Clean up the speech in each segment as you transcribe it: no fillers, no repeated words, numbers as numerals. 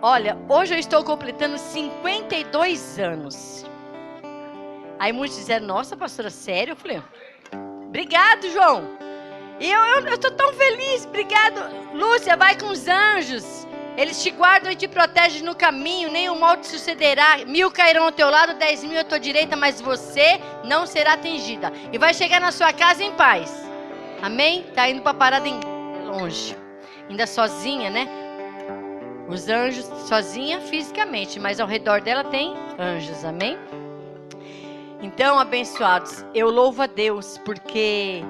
Olha, hoje eu estou completando 52 anos. Aí muitos disseram, nossa, pastora, sério? Eu falei, obrigado, João. E eu estou tão feliz, obrigado. Lúcia, vai com os anjos. Eles te guardam e te protegem no caminho, nenhum mal te sucederá. 1000 cairão ao teu lado, 10.000 à tua direita, mas você não será atingida. E vai chegar na sua casa em paz. Amém? Tá indo para a parada longe. Ainda sozinha, né? Os anjos, sozinha fisicamente, mas ao redor dela tem anjos, amém? Então, abençoados, eu louvo a Deus, porque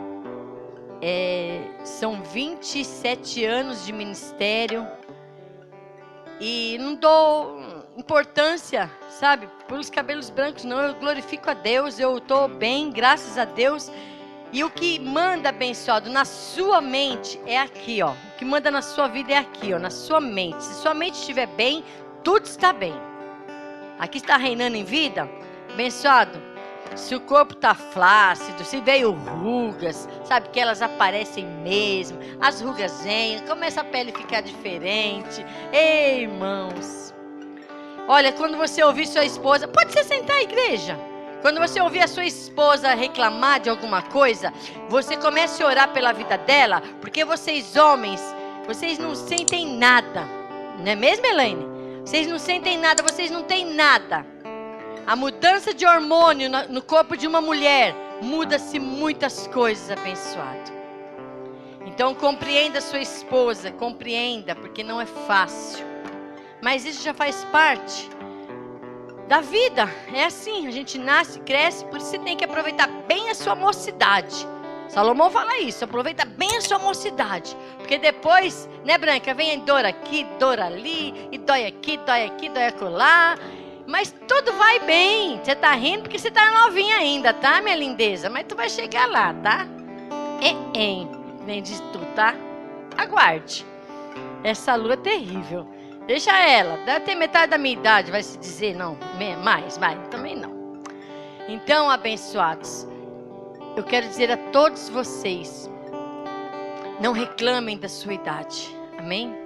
são 27 anos de ministério, e não dou importância, sabe, pelos cabelos brancos, não, eu glorifico a Deus, eu estou bem, graças a Deus. E o que manda, abençoado, na sua mente é aqui, ó. O que manda na sua vida é aqui, ó, na sua mente. Se sua mente estiver bem, tudo está bem. Aqui está reinando em vida, abençoado. Se o corpo está flácido, se veio rugas, sabe que elas aparecem mesmo. As rugas vêm, começa a pele a ficar diferente. Ei, irmãos. Olha, quando você ouvir sua esposa, pode se sentar, igreja. Quando você ouvir a sua esposa reclamar de alguma coisa, você comece a orar pela vida dela, porque vocês homens, vocês não sentem nada. Não é mesmo, Elaine? Vocês não sentem nada, vocês não têm nada. A mudança de hormônio no corpo de uma mulher, muda-se muitas coisas, abençoado. Então compreenda a sua esposa, compreenda, porque não é fácil. Mas isso já faz parte da vida, é assim, a gente nasce, cresce, por isso você tem que aproveitar bem a sua mocidade. Salomão fala isso, aproveita bem a sua mocidade, porque depois, né, Branca, vem dor aqui, dor ali, e dói aqui, dói acolá, mas tudo vai bem. Você tá rindo porque você tá novinha ainda, tá, minha lindeza? Mas tu vai chegar lá, tá? Nem diz tu, tá? Aguarde. Essa lua é terrível. Deixa ela, deve ter metade da minha idade, vai se dizer, não, mais, vai, também não. Então, abençoados, eu quero dizer a todos vocês, não reclamem da sua idade, amém?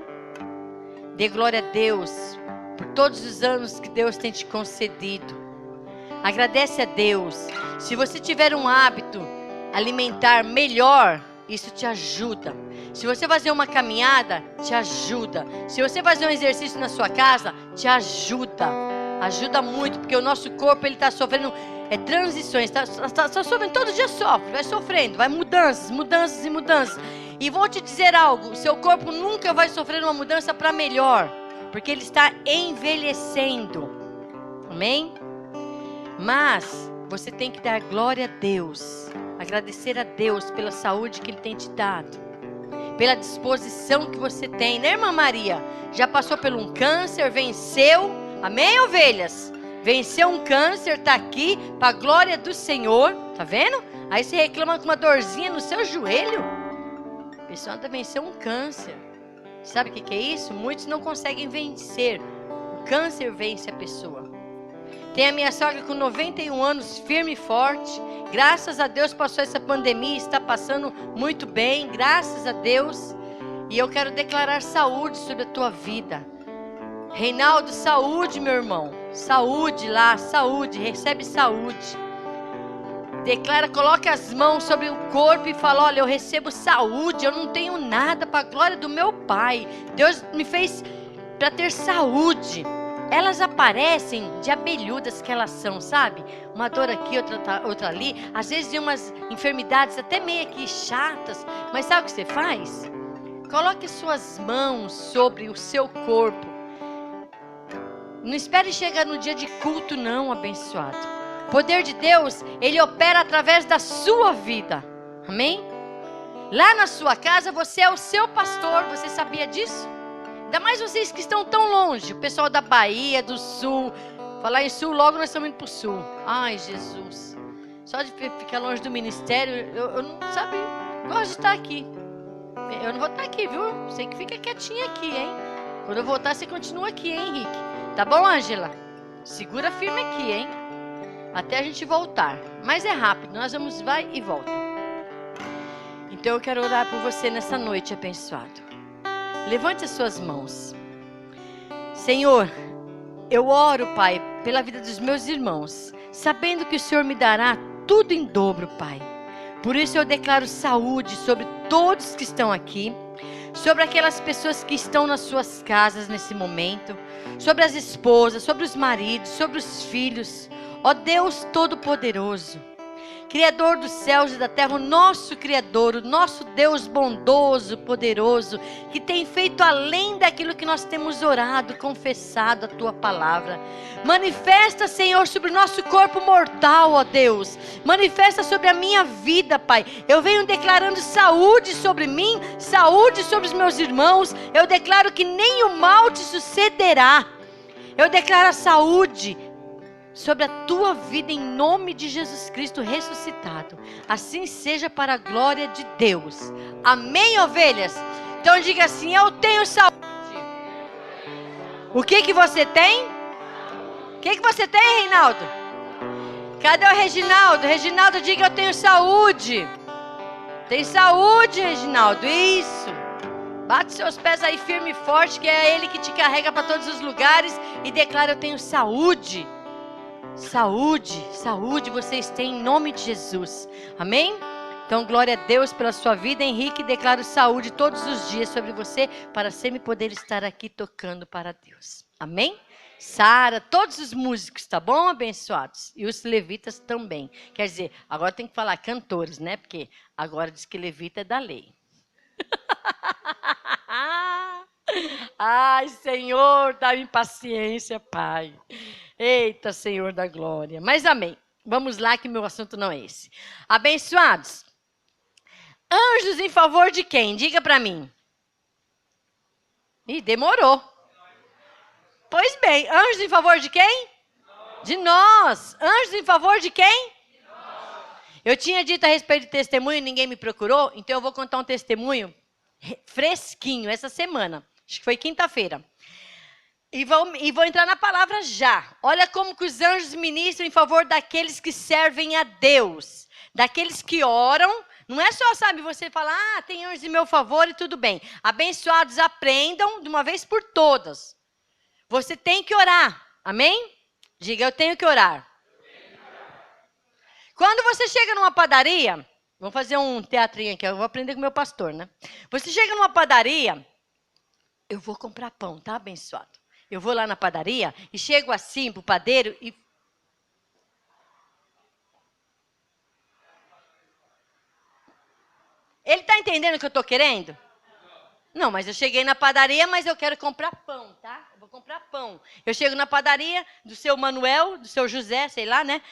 Dê glória a Deus por todos os anos que Deus tem te concedido. Agradece a Deus. Se você tiver um hábito alimentar melhor, isso te ajuda. Se você fazer uma caminhada, te ajuda. Se você fazer um exercício na sua casa, te ajuda. Ajuda muito, porque o nosso corpo ele está sofrendo transições. Está sofrendo, todo dia sofre, vai sofrendo, vai mudanças. E vou te dizer algo, o seu corpo nunca vai sofrer uma mudança para melhor, porque ele está envelhecendo. Amém? Mas você tem que dar glória a Deus, agradecer a Deus pela saúde que Ele tem te dado, pela disposição que você tem, né, irmã Maria? Já passou por um câncer, venceu, amém, ovelhas? Venceu um câncer, tá aqui, para a glória do Senhor, tá vendo? Aí você reclama com uma dorzinha no seu joelho. A pessoa ainda venceu um câncer. Sabe o que é isso? Muitos não conseguem vencer. O câncer vence a pessoa. Tem a minha sogra com 91 anos, firme e forte. Graças a Deus passou essa pandemia, está passando muito bem, graças a Deus. E eu quero declarar saúde sobre a tua vida. Reinaldo, saúde, meu irmão. Saúde lá, saúde, recebe saúde. Declara, coloque as mãos sobre o corpo e fala, olha, eu recebo saúde, eu não tenho nada, para a glória do meu Pai. Deus me fez para ter saúde. Elas aparecem de abelhudas que elas são, sabe? Uma dor aqui, outra ali. Às vezes de umas enfermidades até meio que chatas. Mas sabe o que você faz? Coloque suas mãos sobre o seu corpo. Não espere chegar no dia de culto, não, abençoado. O poder de Deus, Ele opera através da sua vida. Amém? Lá na sua casa, você é o seu pastor. Você sabia disso? Ainda mais vocês que estão tão longe. O pessoal da Bahia, do Sul. Falar em Sul, logo nós estamos indo para o Sul. Ai, Jesus. Só de ficar longe do ministério, eu não, sabe, gosto de estar aqui. Eu não vou estar aqui, viu? Você que fica quietinha aqui, hein? Quando eu voltar, você continua aqui, hein, Henrique? Tá bom, Ângela? Segura firme aqui, hein? Até a gente voltar. Mas é rápido, nós vamos, vai e volta. Então eu quero orar por você nessa noite, abençoado. Levante as suas mãos. Senhor, eu oro, Pai, pela vida dos meus irmãos, sabendo que o Senhor me dará tudo em dobro, Pai. Por isso eu declaro saúde sobre todos que estão aqui, sobre aquelas pessoas que estão nas suas casas nesse momento, sobre as esposas, sobre os maridos, sobre os filhos. Ó Deus Todo-Poderoso, Criador dos céus e da terra, o nosso Criador, o nosso Deus bondoso, poderoso, que tem feito além daquilo que nós temos orado, confessado a Tua palavra. Manifesta, Senhor, sobre o nosso corpo mortal, ó Deus. Manifesta sobre a minha vida, Pai. Eu venho declarando saúde sobre mim, saúde sobre os meus irmãos. Eu declaro que nem o mal te sucederá. Eu declaro a saúde sobre a tua vida em nome de Jesus Cristo ressuscitado. Assim seja para a glória de Deus. Amém, ovelhas? Então diga assim: eu tenho saúde. O que você tem? O que você tem, Reinaldo? Cadê o Reginaldo? Reginaldo, diga: eu tenho saúde. Tem saúde, Reginaldo. Isso. Bate seus pés aí firme e forte, que é Ele que te carrega para todos os lugares, e declara: eu tenho saúde. Saúde, saúde vocês têm em nome de Jesus. Amém? Então glória a Deus pela sua vida, Henrique. Declaro saúde todos os dias sobre você, para sempre poder estar aqui tocando para Deus. Amém? Sara, todos os músicos, tá bom? Abençoados. E os levitas também. Quer dizer, agora tem que falar cantores, né? Porque agora diz que levita é da lei. Ai, Senhor, dá-me paciência, Pai. Eita, Senhor da glória. Mas amém. Vamos lá, que meu assunto não é esse. Abençoados. Anjos em favor de quem? Diga para mim. Ih, demorou. Pois bem, anjos em favor de quem? De nós. Anjos em favor de quem? Eu tinha dito a respeito de testemunho e ninguém me procurou, então eu vou contar um testemunho fresquinho essa semana. Acho que foi quinta-feira. E vou entrar na palavra já. Olha como que os anjos ministram em favor daqueles que servem a Deus. Daqueles que oram. Não é só, sabe, você falar: ah, tem anjos em meu favor e tudo bem. Abençoados, aprendam de uma vez por todas. Você tem que orar. Amém? Diga: eu tenho que orar. Quando você chega numa padaria, vamos fazer um teatrinho aqui, eu vou aprender com o meu pastor, né? Você chega numa padaria, eu vou comprar pão, tá, abençoado? Eu vou lá na padaria e chego assim pro padeiro e... Ele está entendendo o que eu estou querendo? Não, mas eu cheguei na padaria, mas eu quero comprar pão, tá? Eu vou comprar pão. Eu chego na padaria do seu Manuel, do seu José, sei lá, né?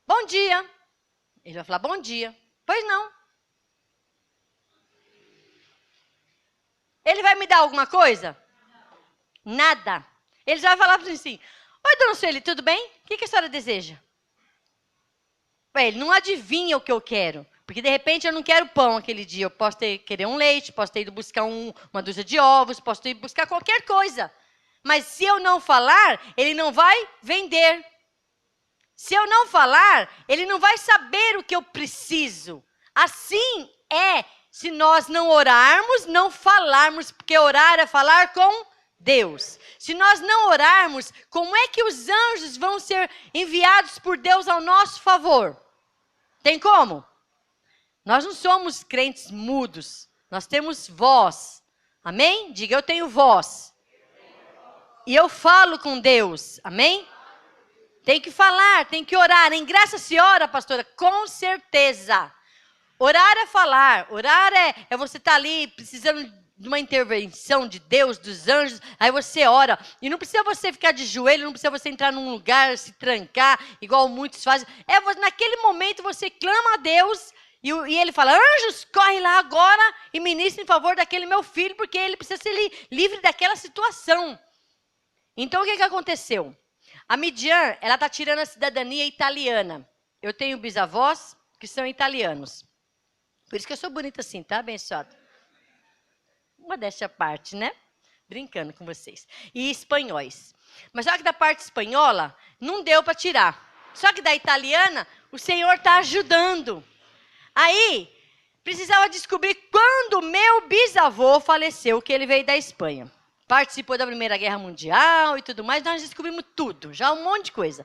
Bom dia. Ele vai falar: bom dia. Pois não. Ele vai me dar alguma coisa? Nada. Ele já vai falar assim: oi, dona Sueli, tudo bem? O que a senhora deseja? Ele não adivinha o que eu quero. Porque, de repente, eu não quero pão aquele dia. Eu posso querer um leite, posso ter ido buscar uma dúzia de ovos, posso ter ido buscar qualquer coisa. Mas se eu não falar, ele não vai vender. Se eu não falar, ele não vai saber o que eu preciso. Assim é se nós não orarmos, não falarmos, porque orar é falar com Deus. Se nós não orarmos, como é que os anjos vão ser enviados por Deus ao nosso favor? Tem como? Nós não somos crentes mudos, nós temos voz. Amém? Diga: eu tenho voz. E eu falo com Deus. Amém? Tem que falar, tem que orar. Em graça se ora, pastora? Com certeza. Orar é falar. Orar é você estar ali precisando de uma intervenção de Deus, dos anjos. Aí você ora. E não precisa você ficar de joelho, não precisa você entrar num lugar, se trancar, igual muitos fazem. Naquele momento você clama a Deus e ele fala: anjos, corre lá agora e ministra em favor daquele meu filho, porque ele precisa ser livre daquela situação. Então o que aconteceu? A Midian, ela está tirando a cidadania italiana. Eu tenho bisavós que são italianos. Por isso que eu sou bonita assim, tá, abençoado? Modéstia à parte, né? Brincando com vocês. E espanhóis. Mas só que da parte espanhola, não deu para tirar. Só que da italiana, o Senhor está ajudando. Aí, precisava descobrir quando meu bisavô faleceu, que ele veio da Espanha. participou da Primeira Guerra Mundial e tudo mais. Nós descobrimos tudo, já um monte de coisa.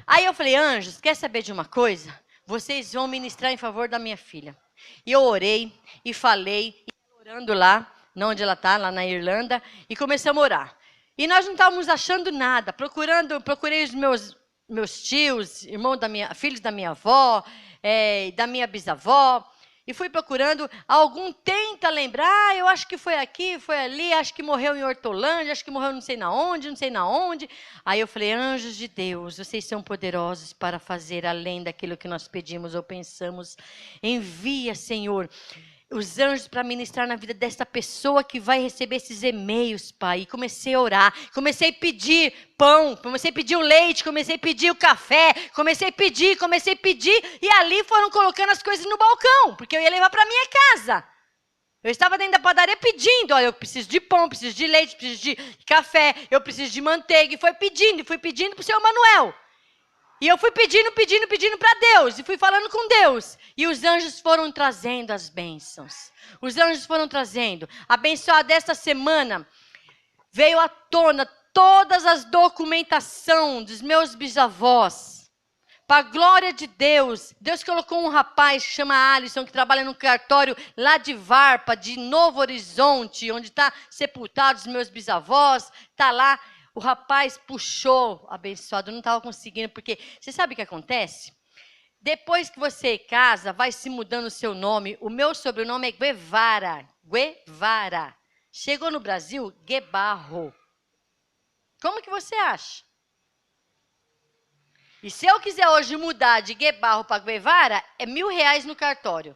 Aí eu falei, anjos, quer saber de uma coisa? Vocês vão ministrar em favor da minha filha. E eu orei e falei, e orando lá, onde ela está, lá na Irlanda, e começamos a orar. E nós não estávamos achando nada, procurei os meus tios, filhos da minha avó, da minha bisavó, e fui procurando. Algum tenta lembrar, eu acho que foi aqui, foi ali, acho que morreu em Hortolândia, acho que morreu não sei na onde. Aí eu falei, anjos de Deus, vocês são poderosos para fazer além daquilo que nós pedimos ou pensamos. Envia, Senhor, os anjos para ministrar na vida desta pessoa que vai receber esses e-mails, Pai. E comecei a orar, comecei a pedir pão, comecei a pedir o leite, comecei a pedir o café, comecei a pedir, e ali foram colocando as coisas no balcão, porque eu ia levar para minha casa. Eu estava dentro da padaria pedindo, olha, eu preciso de pão, preciso de leite, preciso de café, eu preciso de manteiga, e fui pedindo para o seu Manuel. E eu fui pedindo para Deus, e fui falando com Deus. E os anjos foram trazendo as bênçãos. Os anjos foram trazendo. Abençoada desta semana, veio à tona todas as documentação dos meus bisavós. Para a glória de Deus, Deus colocou um rapaz que chama Alisson, que trabalha no cartório lá de Varpa, de Novo Horizonte, onde está sepultados os meus bisavós, está lá. O rapaz puxou, abençoado, não estava conseguindo, porque você sabe o que acontece? Depois que você casa, vai se mudando o seu nome. O meu sobrenome é Guevara. Guevara. Chegou no Brasil, Guebarro. Como que você acha? E se eu quiser hoje mudar de Guebarro para Guevara, é R$1.000 no cartório.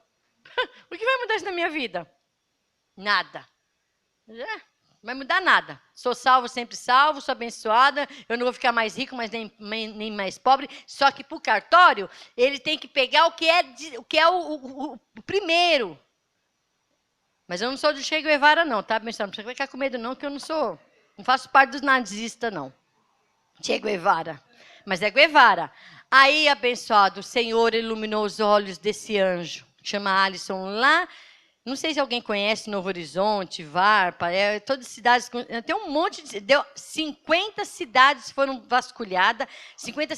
O que vai mudar isso na minha vida? Nada. Não vai mudar nada. Sou salvo, sempre salvo, sou abençoada. Eu não vou ficar mais rico, mas nem mais pobre. Só que para o cartório, ele tem que pegar o que é o primeiro. Mas eu não sou do Che Guevara, não, tá? Não precisa ficar com medo, não, que eu não faço parte dos nazistas, não. Che Guevara. Mas é Guevara. Aí, abençoado, o Senhor iluminou os olhos desse anjo, que chama Alisson, lá. Não sei se alguém conhece Novo Horizonte, Varpa, todas as cidades, tem um monte de... 50 cidades foram vasculhadas, 50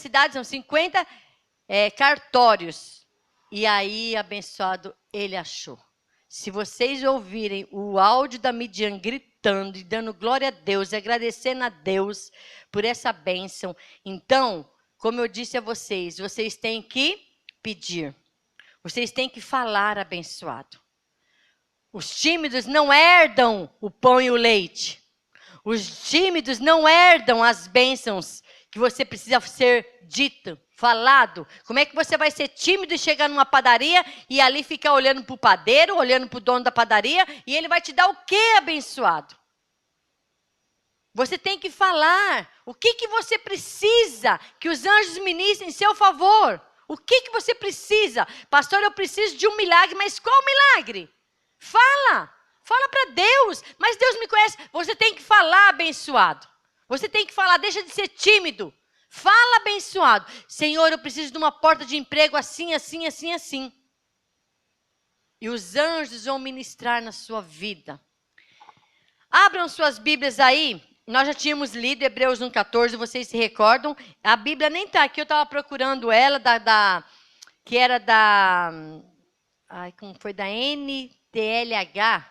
cartórios. E aí, abençoado, ele achou. Se vocês ouvirem o áudio da Midian gritando e dando glória a Deus, e agradecendo a Deus por essa bênção, então, como eu disse a vocês, vocês têm que pedir, vocês têm que falar abençoado. Os tímidos não herdam o pão e o leite. Os tímidos não herdam as bênçãos que você precisa ser dito, falado. Como é que você vai ser tímido e chegar numa padaria e ali ficar olhando para o padeiro, olhando para o dono da padaria, e ele vai te dar o quê, abençoado? Você tem que falar. O que você precisa que os anjos ministrem em seu favor? O que você precisa? Pastor, eu preciso de um milagre, mas qual milagre? Fala para Deus, mas Deus me conhece. Você tem que falar, abençoado. Você tem que falar, deixa de ser tímido. Fala, abençoado. Senhor, eu preciso de uma porta de emprego assim. E os anjos vão ministrar na sua vida. Abram suas Bíblias aí. Nós já tínhamos lido Hebreus 1,14, vocês se recordam? A Bíblia nem está aqui, eu estava procurando ela, que era da... como foi? Da NTLH,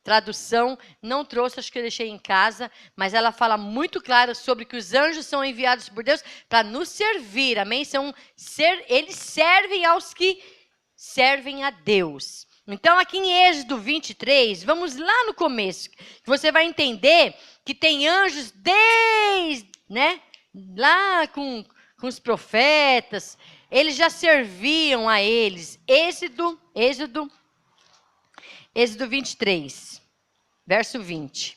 tradução, não trouxe, acho que eu deixei em casa, mas ela fala muito claro sobre que os anjos são enviados por Deus para nos servir, amém? Eles servem aos que servem a Deus. Então, aqui em Êxodo 23, vamos lá no começo, que você vai entender que tem anjos lá com os profetas, eles já serviam a eles. Êxodo 23, verso 20.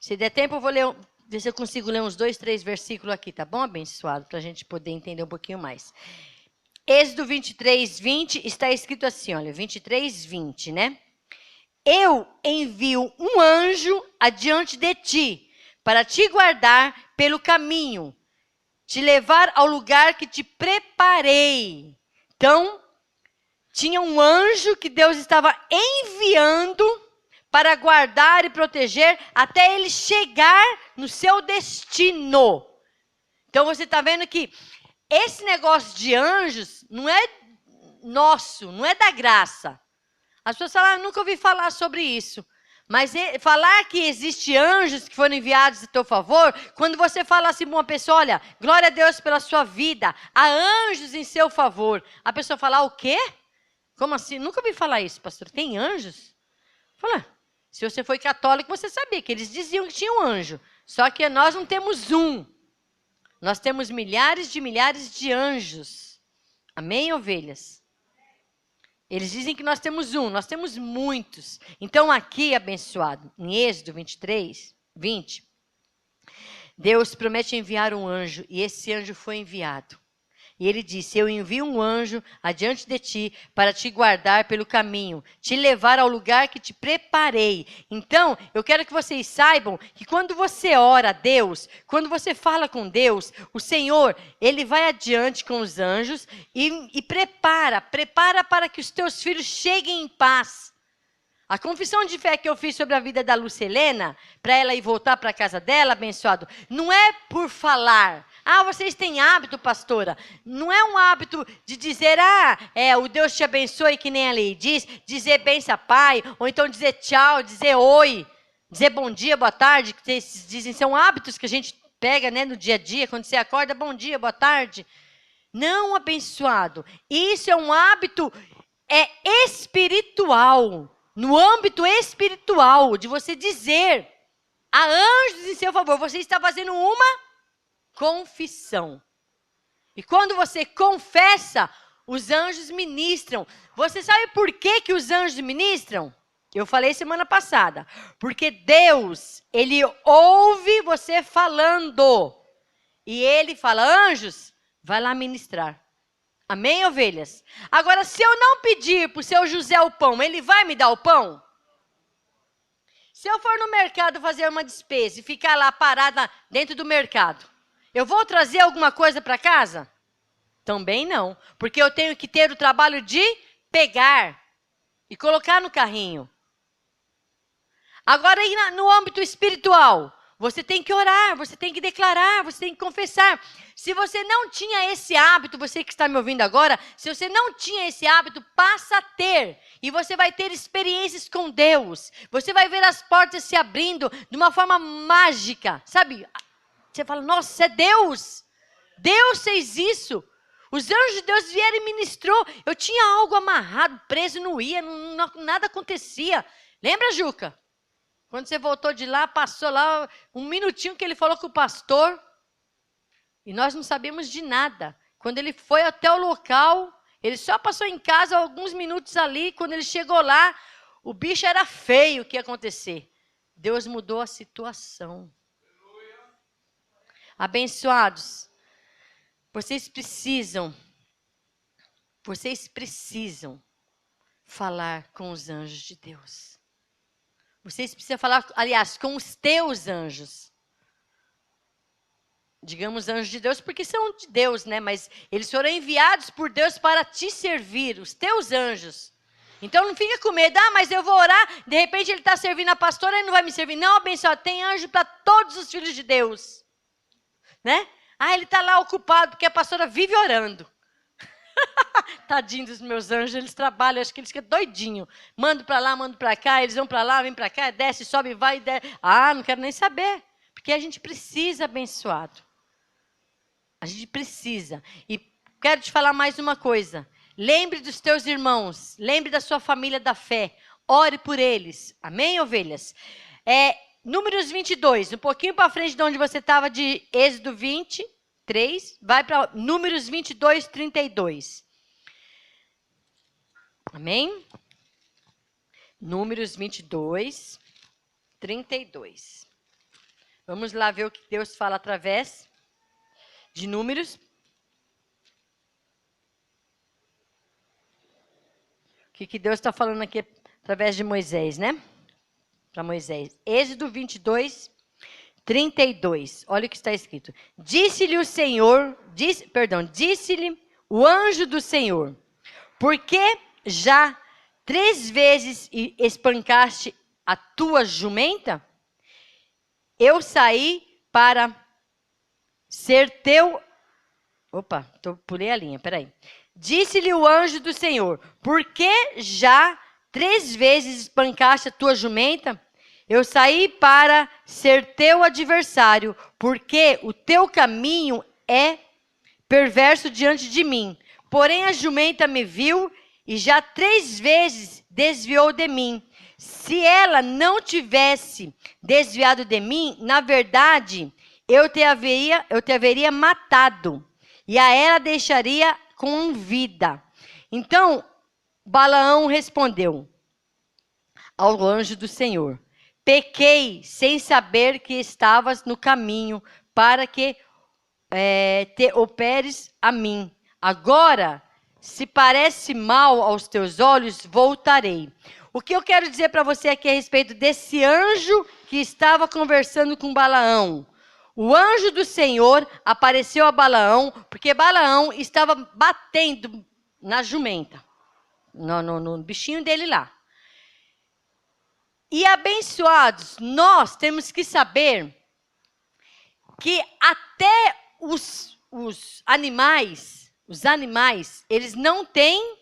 Se der tempo, eu vou ver se eu consigo ler uns 2, 3 versículos aqui, tá bom, abençoado? Para a gente poder entender um pouquinho mais. Êxodo 23, 20, está escrito assim, olha, 23, 20, né? Eu envio um anjo adiante de ti, para te guardar pelo caminho, te levar ao lugar que te preparei. Então, tinha um anjo que Deus estava enviando para guardar e proteger até ele chegar no seu destino. Então você está vendo que esse negócio de anjos não é nosso, não é da graça. As pessoas falam, nunca ouvi falar sobre isso. Mas falar que existe anjos que foram enviados a teu favor, quando você fala assim para uma pessoa, olha, glória a Deus pela sua vida, há anjos em seu favor. A pessoa fala, o quê? Como assim? Nunca ouvi falar isso, pastor. Tem anjos? Fala, se você foi católico, você sabia que eles diziam que tinha um anjo. Só que nós não temos um. Nós temos milhares de anjos. Amém, ovelhas? Eles dizem que nós temos um, nós temos muitos. Então aqui, abençoado, em Êxodo 23, 20, Deus promete enviar um anjo, e esse anjo foi enviado. E ele disse, eu envio um anjo adiante de ti para te guardar pelo caminho, te levar ao lugar que te preparei. Então, eu quero que vocês saibam que quando você ora a Deus, quando você fala com Deus, o Senhor, Ele vai adiante com os anjos e prepara para que os teus filhos cheguem em paz. A confissão de fé que eu fiz sobre a vida da Lucelena, para ela ir voltar para a casa dela, abençoado, não é por falar. Ah, vocês têm hábito, pastora. Não é um hábito de dizer, o Deus te abençoe, que nem a lei diz, dizer benção, pai, ou então dizer tchau, dizer oi, dizer bom dia, boa tarde, que vocês dizem, são hábitos que a gente pega, né, no dia a dia, quando você acorda, bom dia, boa tarde. Não, abençoado. Isso é um hábito espiritual. No âmbito espiritual, de você dizer, há anjos em seu favor, você está fazendo uma confissão. E quando você confessa, os anjos ministram. Você sabe por que os anjos ministram? Eu falei semana passada. Porque Deus, Ele ouve você falando. E Ele fala, anjos, vai lá ministrar. Amém, ovelhas? Agora, se eu não pedir para o seu José o pão, ele vai me dar o pão? Se eu for no mercado fazer uma despesa e ficar lá parada dentro do mercado, eu vou trazer alguma coisa para casa? Também não, porque eu tenho que ter o trabalho de pegar e colocar no carrinho. Agora, aí no âmbito espiritual, você tem que orar, você tem que declarar, você tem que confessar. Se você não tinha esse hábito, você que está me ouvindo agora, se você não tinha esse hábito, passa a ter. E você vai ter experiências com Deus. Você vai ver as portas se abrindo de uma forma mágica, sabe? Você fala, nossa, é Deus. Deus fez isso. Os anjos de Deus vieram e ministrou. Eu tinha algo amarrado, preso, não ia, nada acontecia. Lembra, Juca? Quando você voltou de lá, passou lá um minutinho que ele falou com o pastor. E nós não sabíamos de nada. Quando ele foi até o local, ele só passou em casa alguns minutos ali. Quando ele chegou lá, o bicho era feio o que ia acontecer. Deus mudou a situação. Abençoados, vocês precisam falar com os anjos de Deus. Vocês precisam falar, aliás, com os teus anjos. Digamos anjos de Deus, porque são de Deus, né? Mas eles foram enviados por Deus para te servir, os teus anjos. Então não fica com medo, mas eu vou orar, de repente ele está servindo a pastora e não vai me servir. Não, abençoado, tem anjo para todos os filhos de Deus. Né? Ele está lá ocupado, porque a pastora vive orando. Tadinho dos meus anjos, eles trabalham, acho que eles ficam doidinhos. Mando para lá, mando para cá, eles vão para lá, vem para cá, desce, sobe, vai, desce. Não quero nem saber. Porque a gente precisa, abençoado. A gente precisa. E quero te falar mais uma coisa. Lembre dos teus irmãos, lembre da sua família da fé. Ore por eles. Amém, ovelhas? Números 22, um pouquinho para frente de onde você estava de Êxodo 23, vai para Números 22, 32. Amém? Números 22, 32. Vamos lá ver o que Deus fala através de Números. O que Deus está falando aqui através de Moisés, né? Para Moisés. Êxodo 22, 32. Olha o que está escrito. Disse-lhe o anjo do Senhor, porque já 3 vezes espancaste a tua jumenta? Eu saí para ser teu... Opa, pulei a linha, peraí. Disse-lhe o anjo do Senhor, por que já 3 vezes espancaste a tua jumenta? Eu saí para ser teu adversário, porque o teu caminho é perverso diante de mim. Porém a jumenta me viu e já 3 vezes desviou de mim. Se ela não tivesse desviado de mim, na verdade, eu te haveria matado, e a ela deixaria com vida. Então, Balaão respondeu ao anjo do Senhor, pequei sem saber que estavas no caminho para que te operes a mim. Agora, se parece mal aos teus olhos, voltarei. O que eu quero dizer para você aqui a respeito desse anjo que estava conversando com Balaão? O anjo do Senhor apareceu a Balaão, porque Balaão estava batendo na jumenta, no bichinho dele lá. E abençoados, nós temos que saber que até os animais, eles não têm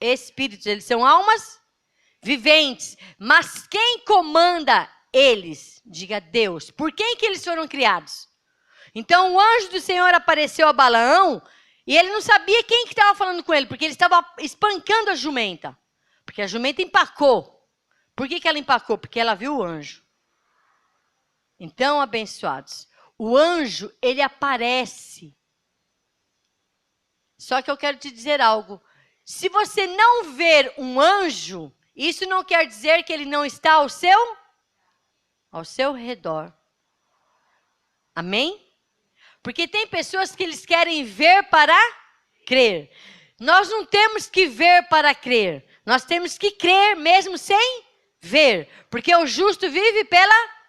espíritos, eles são almas viventes. Mas quem comanda eles? Diga Deus. Por quem que eles foram criados? Então o anjo do Senhor apareceu a Balaão e ele não sabia quem que estava falando com ele, porque ele estava espancando a jumenta. Porque a jumenta empacou. Por que ela empacou? Porque ela viu o anjo. Então, abençoados, o anjo, ele aparece. Só que eu quero te dizer algo. Se você não ver um anjo, isso não quer dizer que ele não está ao seu redor. Amém? Porque tem pessoas que eles querem ver para crer. Nós não temos que ver para crer. Nós temos que crer mesmo sem ver. Porque o justo vive pela...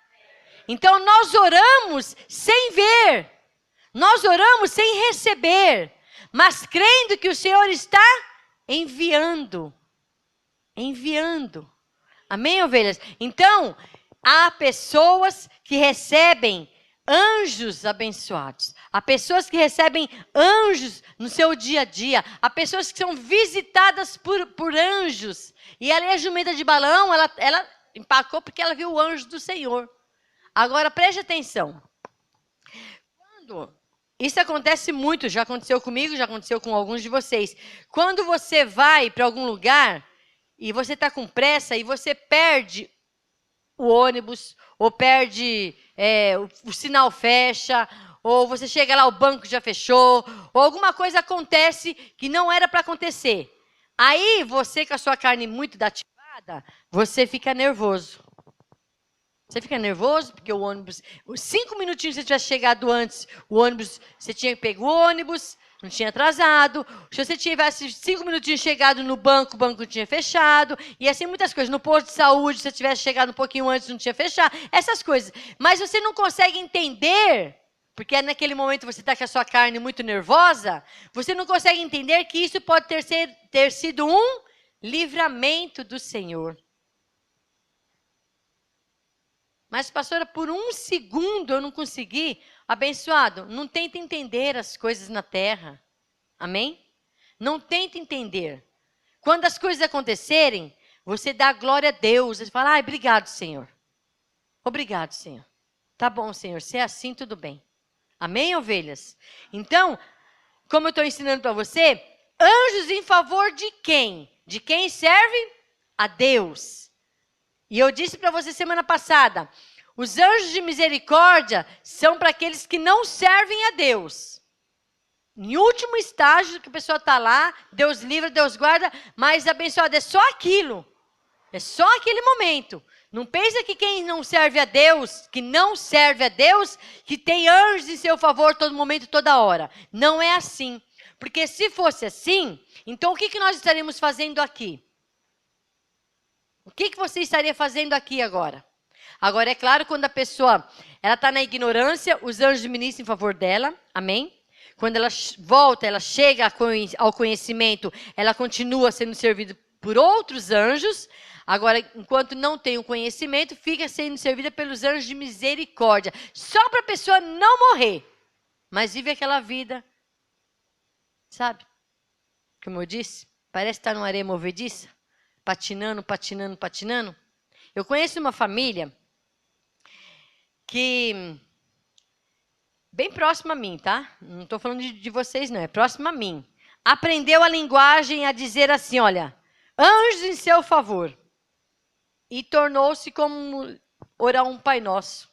Então nós oramos sem ver. Nós oramos sem receber. Mas crendo que o Senhor está enviando. Amém, ovelhas? Então, há pessoas que recebem anjos abençoados. Há pessoas que recebem anjos no seu dia a dia. Há pessoas que são visitadas por anjos. E ali a jumenta de Balaão, ela empacou porque ela viu o anjo do Senhor. Agora, preste atenção. Isso acontece muito, já aconteceu comigo, já aconteceu com alguns de vocês. Quando você vai para algum lugar e você está com pressa e você perde o ônibus, ou perde, o sinal fecha, ou você chega lá, o banco já fechou, ou alguma coisa acontece que não era para acontecer. Aí você, com a sua carne muito ativada, você fica nervoso. Você fica nervoso porque o ônibus, 5 minutinhos se você tivesse chegado antes, o ônibus, você tinha pego o ônibus, não tinha atrasado. Se você tivesse 5 minutinhos chegado no banco, o banco tinha fechado. E assim muitas coisas. No posto de saúde, se você tivesse chegado um pouquinho antes, não tinha fechado. Essas coisas. Mas você não consegue entender, porque naquele momento você está com a sua carne muito nervosa, você não consegue entender que isso pode ter sido um livramento do Senhor. Mas, pastora, por 1 segundo eu não consegui. Abençoado, não tenta entender as coisas na terra. Amém? Não tenta entender. Quando as coisas acontecerem, você dá glória a Deus. Você fala, obrigado, Senhor. Obrigado, Senhor. Tá bom, Senhor. Se é assim, tudo bem. Amém, ovelhas? Então, como eu estou ensinando para você, anjos em favor de quem? De quem serve? A Deus. E eu disse para você semana passada, os anjos de misericórdia são para aqueles que não servem a Deus. Em último estágio que a pessoa está lá, Deus livra, Deus guarda, mas abençoado, é só aquilo. É só aquele momento. Não pensa que quem não serve a Deus, que não serve a Deus, que tem anjos em seu favor todo momento, toda hora. Não é assim. Porque se fosse assim, então o que nós estaríamos fazendo aqui? O que você estaria fazendo aqui agora? Agora, é claro, quando a pessoa está na ignorância, os anjos ministram em favor dela. Amém? Quando ela volta, ela chega ao conhecimento, ela continua sendo por outros anjos. Agora, enquanto não tem o conhecimento, fica sendo servida pelos anjos de misericórdia. Só para a pessoa não morrer, mas vive aquela vida, sabe? Como eu disse, parece estar numa areia movediça, patinando, patinando, patinando. Eu conheço uma família que, bem próxima a mim, tá? Não estou falando de vocês, não, é próxima a mim. Aprendeu a linguagem a dizer assim, olha, anjos em seu favor. E tornou-se como orar um Pai Nosso.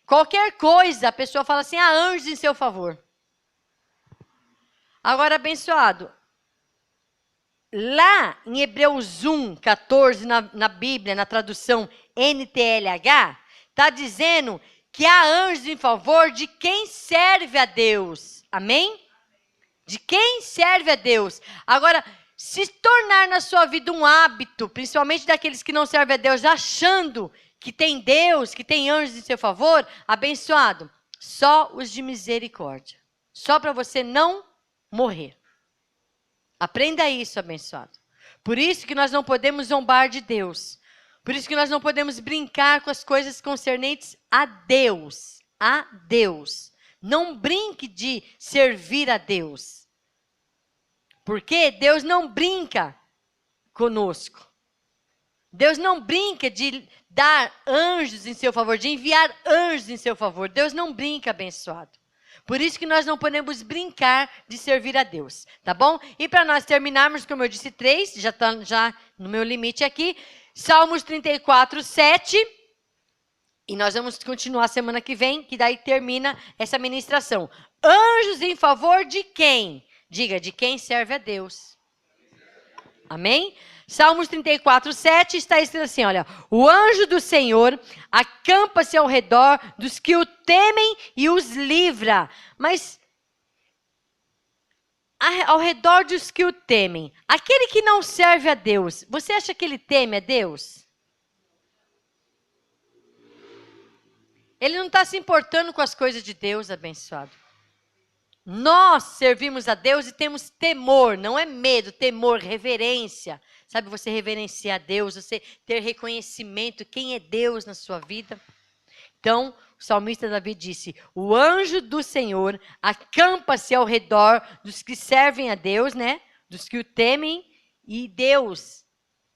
Qualquer coisa, a pessoa fala assim, anjos em seu favor. Agora, abençoado, lá em Hebreus 1, 14, na Bíblia, na tradução NTLH, está dizendo que há anjos em favor de quem serve a Deus. Amém? De quem serve a Deus. Agora, se tornar na sua vida um hábito, principalmente daqueles que não servem a Deus, achando que tem Deus, que tem anjos em seu favor, abençoado, só os de misericórdia. Só para você não morrer. Aprenda isso, abençoado. Por isso que nós não podemos zombar de Deus. Por isso que nós não podemos brincar com as coisas concernentes a Deus. A Deus. Não brinque de servir a Deus. Porque Deus não brinca conosco. Deus não brinca de dar anjos em seu favor, de enviar anjos em seu favor. Deus não brinca, abençoado. Por isso que nós não podemos brincar de servir a Deus, tá bom? E para nós terminarmos, como eu disse, 3, já está no meu limite aqui, Salmos 34, 7. E nós vamos continuar semana que vem, que daí termina essa ministração. Anjos em favor de quem? Diga, de quem serve a Deus. Amém? Salmos 34, 7 está escrito assim, olha. O anjo do Senhor acampa-se ao redor dos que o temem e os livra. Mas, ao redor dos que o temem, aquele que não serve a Deus, você acha que ele teme a Deus? Ele não está se importando com as coisas de Deus, abençoado. Nós servimos a Deus e temos temor, não é medo, temor, reverência. Sabe, você reverenciar a Deus, você ter reconhecimento, quem é Deus na sua vida. Então, o salmista Davi disse, o anjo do Senhor acampa-se ao redor dos que servem a Deus, né? Dos que o temem, e Deus,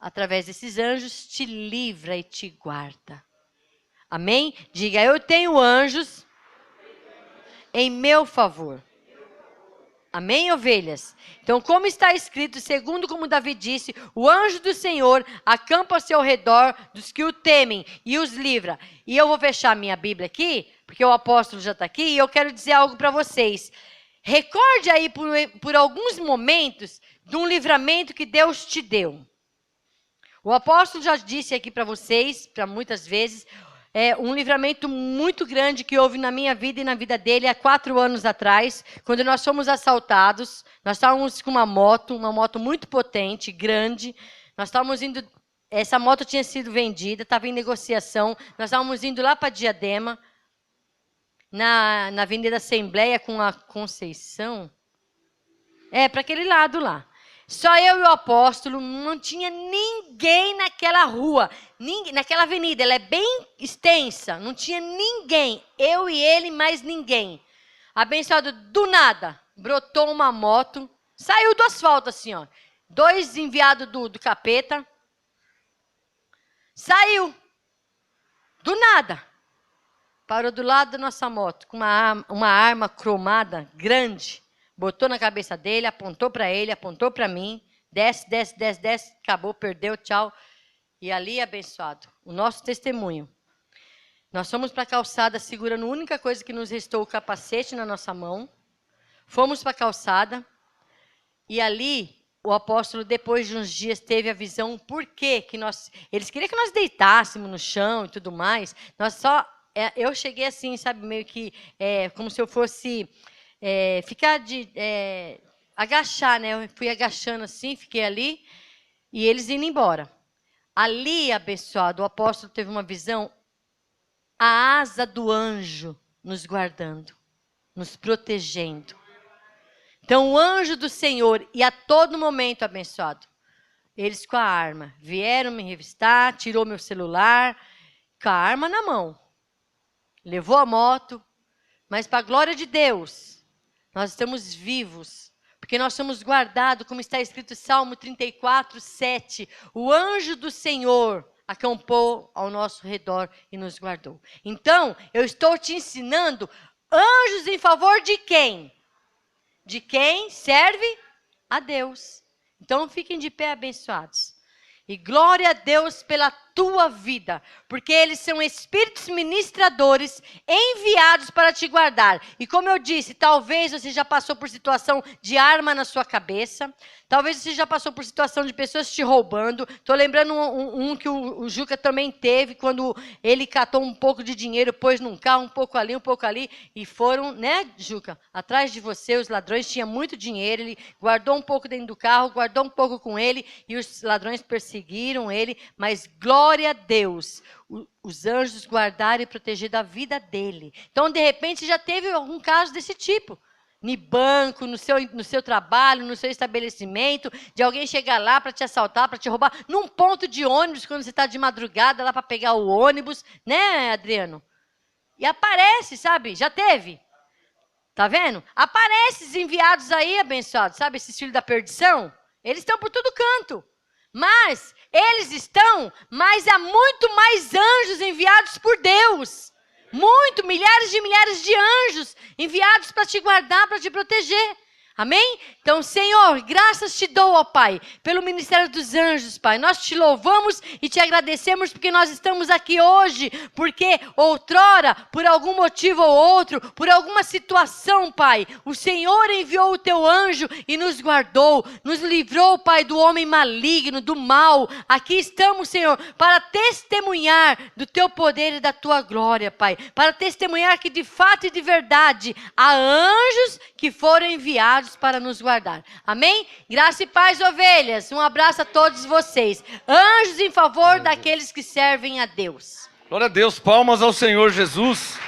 através desses anjos, te livra e te guarda. Amém? Diga, eu tenho anjos em meu favor. Amém, ovelhas? Então, como está escrito, segundo como Davi disse, o anjo do Senhor acampa-se ao redor dos que o temem e os livra. E eu vou fechar minha Bíblia aqui, porque o apóstolo já está aqui, e eu quero dizer algo para vocês. Recorde aí por alguns momentos de um livramento que Deus te deu. O apóstolo já disse aqui para vocês, para muitas vezes, um livramento muito grande que houve na minha vida e na vida dele há 4 anos atrás, quando nós fomos assaltados. Nós estávamos com uma moto muito potente, grande. Nós estávamos indo, essa moto tinha sido vendida, estava em negociação. Nós estávamos indo lá para Diadema, na Avenida Assembleia com a Conceição. Para aquele lado lá. Só eu e o apóstolo, não tinha ninguém naquela rua, naquela avenida, ela é bem extensa, não tinha ninguém, eu e ele, mais ninguém. Abençoado, do nada, brotou uma moto, saiu do asfalto assim, ó, 2 enviados do capeta, saiu, do nada, parou do lado da nossa moto, com uma arma cromada, grande, botou na cabeça dele, apontou para ele, apontou para mim. Desce, desce, desce, desce. Acabou, perdeu, tchau. E ali, abençoado, o nosso testemunho. Nós fomos para a calçada segurando a única coisa que nos restou, o capacete na nossa mão. Fomos para a calçada. E ali, o apóstolo, depois de uns dias, teve a visão por que eles queriam que nós deitássemos no chão e tudo mais. Eu cheguei assim, sabe, meio que como se eu fosse... agachar, né? Eu fui agachando assim, fiquei ali, e eles indo embora. Ali, abençoado, o apóstolo teve uma visão, a asa do anjo nos guardando, nos protegendo. Então, o anjo do Senhor, e a todo momento, abençoado, Eles com a arma. Vieram me revistar, tirou meu celular, com a arma na mão. Levou a moto. Mas para a glória de Deus, nós estamos vivos. Porque nós somos guardados, como está escrito em Salmo 34, 7. O anjo do Senhor acampou ao nosso redor e nos guardou. Então, eu estou te ensinando anjos em favor de quem? De quem serve a Deus. Então, fiquem de pé abençoados. E glória a Deus pela tua vida, porque eles são espíritos ministradores enviados para te guardar. E como eu disse, talvez você já passou por situação de arma na sua cabeça, talvez você já passou por situação de pessoas te roubando. Estou lembrando um que o Juca também teve, quando ele catou um pouco de dinheiro, pôs num carro, um pouco ali, e foram, né, Juca, atrás de você, os ladrões tinham muito dinheiro, ele guardou um pouco dentro do carro, guardou um pouco com ele, e os ladrões perseguiram ele, mas glória a Deus, os anjos guardaram e protegeram da vida dele. Então, de repente, já teve algum caso desse tipo. No banco, no seu trabalho, no seu estabelecimento, de alguém chegar lá para te assaltar, para te roubar, num ponto de ônibus, quando você está de madrugada lá para pegar o ônibus, né, Adriano? E aparece, sabe? Já teve. Tá vendo? Aparece esses enviados aí, abençoados, sabe? Esses filhos da perdição. Eles estão por todo canto. Mas eles estão, mas há muito mais anjos enviados por Deus. Milhares de anjos enviados para te guardar, para te proteger. Amém? Então, Senhor, graças te dou, ó Pai, pelo ministério dos anjos, Pai. Nós te louvamos e te agradecemos porque nós estamos aqui hoje, porque outrora, por algum motivo ou outro, por alguma situação, Pai, o Senhor enviou o teu anjo e nos guardou, nos livrou, Pai, do homem maligno, do mal. Aqui estamos, Senhor, para testemunhar do teu poder e da tua glória, Pai, para testemunhar que de fato e de verdade há anjos que foram enviados para nos guardar. Amém? Graça e paz, ovelhas. Um abraço a todos vocês. Anjos em favor daqueles que servem a Deus. Glória a Deus. Palmas ao Senhor Jesus.